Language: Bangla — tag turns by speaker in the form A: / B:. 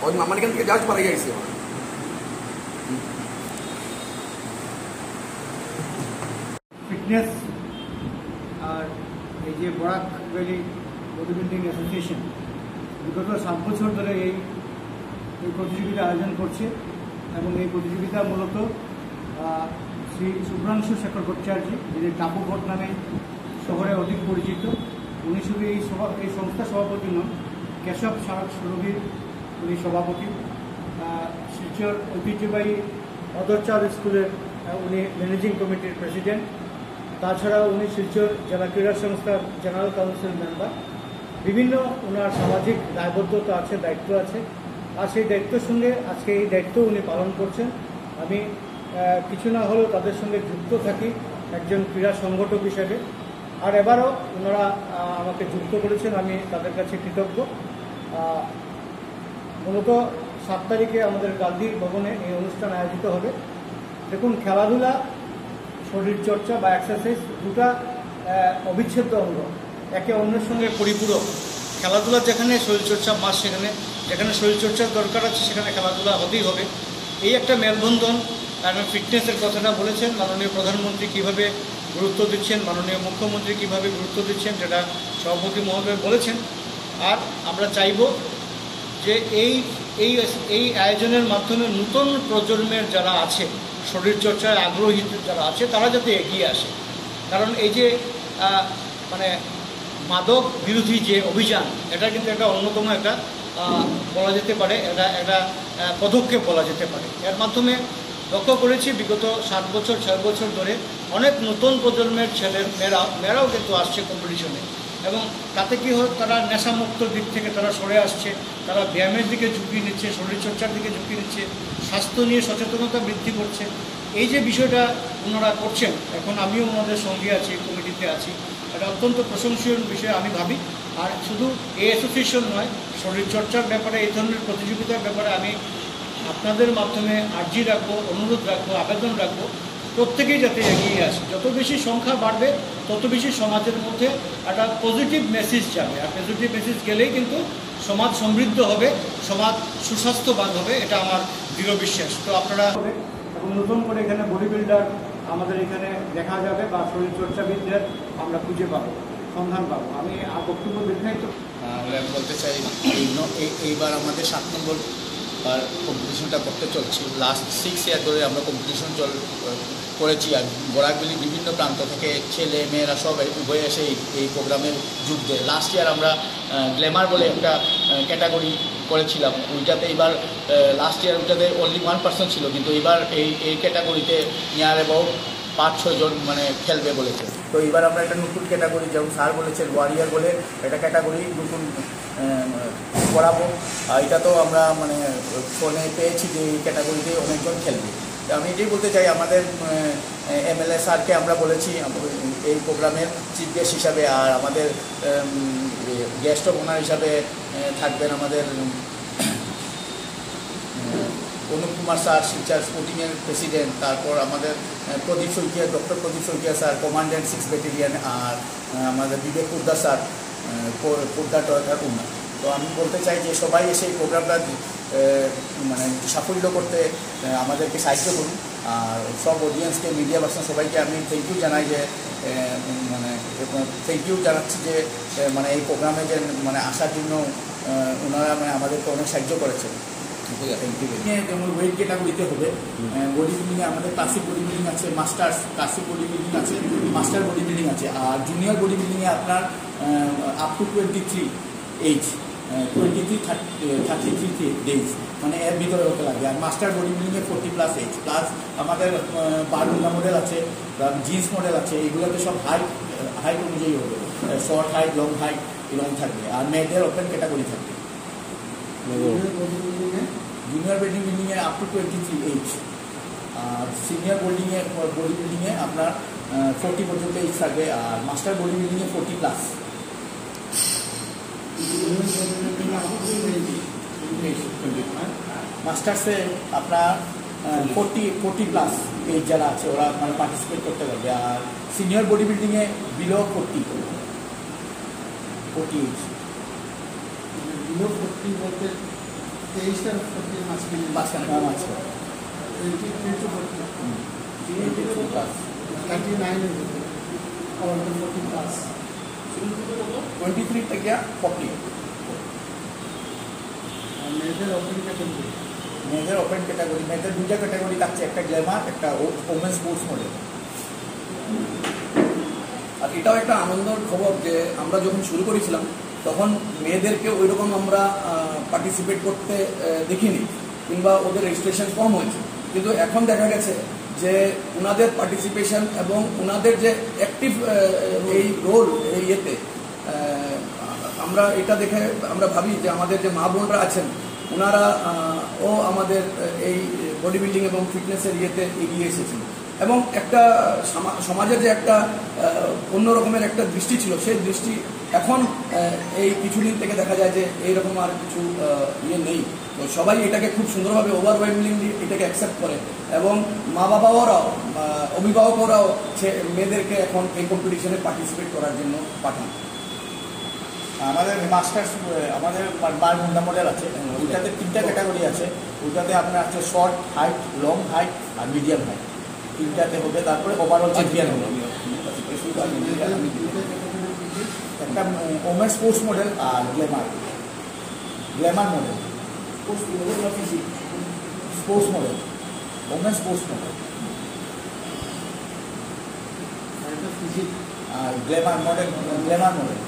A: আমার এখান থেকে জাস্ট পালাই গেছি।
B: ফিটনেস আর এই যে Barak valley body building association বিগত 7 বছর ধরে এই প্রতিযোগিতা আয়োজন করছে এবং এই প্রতিযোগিতা মূলত শ্রী শুভ্রাংশু শেখর ভট্টাচার্য, যিনি টাপু ভট্ট নামে শহরে অধিক পরিচিত, উনি শুধু এই সংস্থার সভাপতি নন, কেশব সারক সুরভির উনি সভাপতি, শিলচর ঐতিহ্যবাহী অদরচাঁদ স্কুলের উনি ম্যানেজিং কমিটির প্রেসিডেন্ট। তাছাড়াও উনি শিলচর জেলা ক্রীড়া সংস্থার জেনারেল কাউন্সিল মেম্বার। বিভিন্ন ওনার সামাজিক দায়বদ্ধতা আছে, দায়িত্ব আছে, আর সেই দায়িত্বের সঙ্গে আজকে এই দায়িত্ব উনি পালন করছেন। আমি কিছু না হলেও তাদের সঙ্গে যুক্ত থাকি একজন ক্রীড়া সংগঠক হিসেবে, আর এবারও ওনারা আমাকে যুক্ত করেছেন, আমি তাদের কাছে কৃতজ্ঞ। মূলত 7 তারিখে আমাদের গান্ধী ভবনে এই অনুষ্ঠান আয়োজিত হবে। দেখুন, খেলাধুলা, শরীরচর্চা বা এক্সারসাইজ দুটা অবিচ্ছেদ্য অঙ্গ, একে অন্যের সঙ্গে পরিপূরক। খেলাধুলা যেখানে, শরীরচর্চা মাস সেখানে, যেখানে শরীরচর্চার দরকার আছে সেখানে খেলাধুলা হতেই হবে। এই একটা মেলবন্ধন। এবং ফিটনেসের কথাটা বলেছেন মাননীয় প্রধানমন্ত্রী কীভাবে গুরুত্ব দিচ্ছেন, মাননীয় মুখ্যমন্ত্রী কীভাবে গুরুত্ব দিচ্ছেন, যেটা সভাপতি মহোদয় বলেছেন। আর আমরা চাইব যে এই আয়োজনের মাধ্যমে নতুন প্রজন্মের যারা আছে, শরীরচর্চায় আগ্রহী যারা আছে, তারা যাতে এগিয়ে আসে। কারণ এই যে মানে মাদক বিরোধী যে অভিযান, এটা কিন্তু একটা অন্যতম একটা বলা যেতে পারে, এটা একটা পদক্ষেপ বলা যেতে পারে। এর মাধ্যমে লক্ষ্য করেছি বিগত 7 বছর 6 বছর ধরে অনেক নতুন প্রজন্মের মেয়েরাও কিন্তু আসছে কম্পিটিশনে, এবং তাতে কী হয়, তারা নেশামুক্ত দিক থেকে তারা সরে আসছে, তারা ব্যায়ামের দিকে ঝুঁকি নিচ্ছে, শরীরচর্চার দিকে ঝুঁকি নিচ্ছে, স্বাস্থ্য নিয়ে সচেতনতা বৃদ্ধি করছে। এই যে বিষয়টা ওনারা করছেন, এখন আমিও ওনাদের সঙ্গে আছি, কমিটিতে আছি, এটা অত্যন্ত প্রশংসনীয় বিষয় আমি ভাবি। আর শুধু এই অ্যাসোসিয়েশন নয়, শরীরচর্চার ব্যাপারে, এই ধরনের প্রতিযোগিতার ব্যাপারে আমি আপনাদের মাধ্যমে আর্জি রাখবো, অনুরোধ রাখবো, আবেদন রাখবো, প্রত্যেকেই যাতে এগিয়ে আসে। যত বেশি সংখ্যা বাড়বে তত বেশি সমাজের মধ্যে একটা পজিটিভ মেসেজ যাবে, আর পজিটিভ মেসেজ গেলেই কিন্তু সমাজ সমৃদ্ধ হবে, সমাজ সুস্বাস্থ্যবান হবে, এটা আমার দৃঢ় বিশ্বাস। তো আপনারা এবং নতুন করে এখানে বডি বিল্ডার আমাদের এখানে দেখা যাবে, বা শরীরচর্চাবিদদের আমরা খুঁজে পাবো, সন্ধান পাবো। আমি বক্তব্য দীর্ঘায়িত
C: বলতে চাই, এইবার আমাদের 7 নম্বর কম্পিটিশনটা করতে চলছি। লাস্ট 6 ইয়ার ধরে আমরা কম্পিটিশন করেছি, আর বরাকভ্যালি বিভিন্ন প্রান্ত থেকে ছেলে মেয়েরা সব উভয়ে এসে এই প্রোগ্রামের যুগ দেয়। লাস্ট ইয়ার আমরা গ্ল্যামার বলে একটা ক্যাটাগরি করেছিলাম, ওইটাতে এবার লাস্ট ইয়ার ওইটাতে অনলি 1% ছিল, কিন্তু এবার এই ক্যাটাগরিতে নিয়ার অ্যাবাউট 5-6 জন মানে খেলবে বলেছে। তো এবার আমরা একটা নতুন ক্যাটাগরি, যেমন স্যার বলেছেন ওয়ারিয়ার বলে একটা ক্যাটাগরি নতুন করাবো। এটা তো আমরা মানে ফোনে পেয়েছি যে এই ক্যাটাগরিতে অনেকজন খেলবে। তো আমি এটাই বলতে চাই, আমাদের MLA স্যারকে আমরা বলেছি এই প্রোগ্রামের চিফ গেস্ট হিসাবে, আর আমাদের গেস্ট অফ অনার হিসাবে থাকবেন আমাদের অনুপ কুমার স্যার, শিলচর স্পোর্টিংয়ের প্রেসিডেন্ট, তারপর আমাদের প্রদীপ শইকিয়া, ডক্টর প্রদীপ শইকিয়া স্যার, কমান্ড্যান্ট 6 ব্যাটালিয়ান, আর আমাদের বিবেক পুদ্দার স্যার, পুদ্দার টয়টার উন্নয়ন। তো আমি বলতে চাই যে সবাই এসে এই প্রোগ্রামটা মানে সাফল্য করতে আমাদেরকে সাহায্য করুন। আর সব অডিয়েন্সকে, মিডিয়া পার্সন সবাইকে আমি থ্যাংক ইউ জানাই, যে মানে থ্যাংক ইউ জানাচ্ছি যে মানে এই প্রোগ্রামে যে মানে আসার জন্য ওনারা মানে আমাদেরকে অনেক সাহায্য করেছেন। যেমন ওয়েট ক্যাটাগরিতে হবে, বডি বিল্ডিংয়ে আমাদের ক্লাসিক বডি বিল্ডিং আছে, মাস্টার্স ক্লাসিক বডি বিল্ডিং আছে, মাস্টার বডি বিল্ডিং আছে, আর জুনিয়র বডি বিল্ডিংয়ে আপনার আপ টু 23 এইজ, 33 ডেজ, মানে এর ভিতরে হতে লাগে। আর মাস্টার বডি বিল্ডিংয়ে 40+ এইজ, প্লাস আমাদের বারমুডা মডেল আছে, জিন্স মডেল আছে, এগুলোতে সব হাইট অনুযায়ী হবে, শর্ট হাইট, লং হাইট এরকম থাকবে। আর মেয়েদের ওপেন ক্যাটাগরি থাকবে। জুনিয়র বডি বিল্ডিংয়ে আপ টু 23 এইজ, আর সিনিয়র বডি বিল্ডিংয়ে আপনার 40 পর্যন্ত এইজ থাকবে, আর মাস্টার বডি বিল্ডিংয়ে 40+। মাস্টার্সে আপনার 40+ এইজ যারা আছে ওরা মানে পার্টিসিপেট করতে পারবে, আর সিনিয়র বডি বিল্ডিংয়ে বিলো 40 এইজ। বিলো 40 বলতে
B: 23টার মাঝখানে
C: নাম আছে
B: 23 to 39 or 40 plus
C: 23 থেকে 40
B: মেয়েদের ওপেন ক্যাটাগরি
C: মেয়েদের ওপেন ক্যাটাগরি, মেয়েদের দুইটা ক্যাটাগরি থাকছে, একটা গ্ল্যামার, একটা ওমেন স্পোর্টস মডেল।
A: আর এটাও একটা আনন্দের খবর যে আমরা যখন শুরু করেছিলাম তখন মেয়েদেরকে ওই রকম আমরা পার্টিসিপেট করতে দেখিনি, কিংবা ওদের রেজিস্ট্রেশন কম হয়েছে, কিন্তু এখন দেখা গেছে যে ওনাদের পার্টিসিপেশন এবং ওনাদের যে অ্যাক্টিভ এই রোল এই ইয়েতে আমরা এটা দেখে আমরা ভাবি যে আমাদের যে মা বোনরা আছেন ওনারা ও আমাদের এই বডি বিল্ডিং এবং ফিটনেসের ইয়েতে এগিয়ে এসেছেন, এবং একটা সমাজের যে একটা অন্য রকমের একটা দৃষ্টি ছিল সেই দৃষ্টি এখন এই কিছুদিন থেকে দেখা যায় যে এইরকম আর কিছু ইয়ে নেই। তো সবাই এটাকে খুব সুন্দরভাবে ওভারওয়েলমিংলি এটাকে অ্যাকসেপ্ট করে, এবং মা বাবারাও অভিভাবকরাও মেয়েদেরকে এখন এই কম্পিটিশনে পার্টিসিপেট করার জন্য পাঠান।
C: আমাদের মাস্টার্স আমাদের বারমুন্ডা মডেল আছে, ওইটাতে 3টা ক্যাটাগরি আছে। ওইটাতে আপনার আছে শর্ট হাইট, লং হাইট আর মিডিয়াম হাইট, 3টাতে হবে। তারপরে ওভারঅল চ্যাম্পিয়ন হবে একটা ওমেন স্পোর্টস মডেল আর glamour model, sports model, women sports model আর গ্ল্যামার মডেল